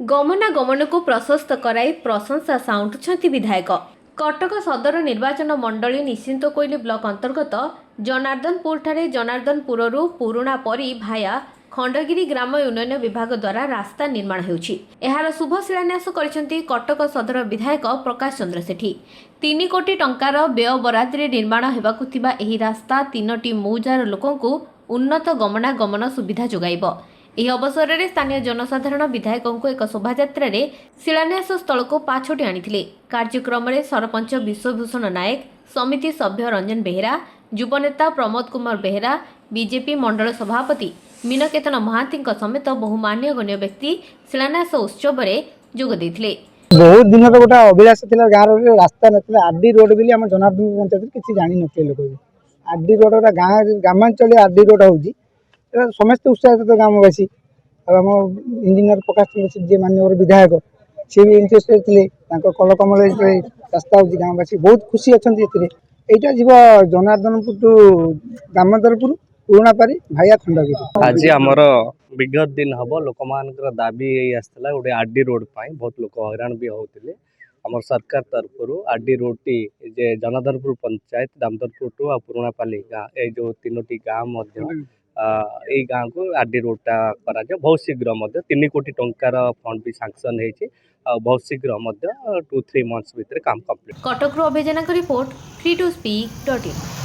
गमनागमन को प्रशस्त कराई प्रशंसा साउंटुछंती विधायक। कटक सदर निर्वाचन मंडली निश्चिंत कोइली ब्लॉक अंतर्गत जनार्दनपुर ठारे जनार्दनपुररू पुरुणा परी भाया खंडगिरी ग्राम उन्नयन विभाग द्वारा रास्ता निर्माण होउछि। एहार शुभ शिलान्यास करिसेंती कटक सदर विधायक प्रकाश चंद्र सेठी। 3 कोटी टंकार व्यय बरादरे निर्माण हेबाकु थिबा एही रास्ता 3टी मौजार लोकंकु उन्नत गमनागमन सुविधा जोगाइब। ଏହି ଅବସରରେ ସ୍ଥାନୀୟ ଜନସାଧାରଣ ବିଧାୟକଙ୍କୁ ଏକ ଶୋଭାଯାତ୍ରାରେ ଶିଳାନ୍ୟାସ ସ୍ଥଳକୁ ପାଛୋଟି ଆଣିଥିଲେ। କାର୍ଯ୍ୟକ୍ରମରେ ସରପଞ୍ଚ ବିଶ୍ୱଭୂଷଣ ନାୟକ, ସମିତି ସଭ୍ୟ ରଞ୍ଜନ ବେହେରା, ଯୁବନେତା ପ୍ରମୋଦ କୁମାର ବେହେରା, ବିଜେପି ମଣ୍ଡଳ ସଭାପତି ମୀନକେତନ ମହାନ୍ତିଙ୍କ ସମେତ ବହୁ ମାନ୍ୟଗଣ୍ୟ ବ୍ୟକ୍ତି ଶିଳାନ୍ୟାସ ଉତ୍ସବରେ ଯୋଗ ଦେଇଥିଲେ। बहुत दिन गोटे अभिलाष था गाँव रास्ता ना आरडी रोड बोली आम जनार्दन पंचायत किसी जान नी लोक आरडी रोड गाँ ग्रामांचल आरडी रोड हूँ समस्त उत्साहित ग्रामवासी आम इंजीनियर प्रकाश चंद्र जी माननीय विधायक सी भी इंटरेस्टेड थे कल कमल रास्ता हूँ गाँववासी बहुत खुशी अच्छा यहाँ जीव जनार्दनपुर टू दामोदरपुर पुरापारी भाया खंडगिरी। आज आमर विगत दिन हम लोक मान दाबी आसला गोटे आरडी रोड पाई बहुत लोक हैरान भी होते आम सरकार तरफ आरडी रोड टी जे जनार्दनपुर पंचायत दामोदरपुर टू पुरापाली गाँ ये जो 3टी गाँव गाँ को आरडी रोडटा करा बहुत शीघ्र 3 कोटी टंकार फंड भी सांक्शन होती बहुत शीघ्र 2-3 मंथ्स भितर काम कंप्लीट। कटक अभियान रिपोर्ट free2speak.in।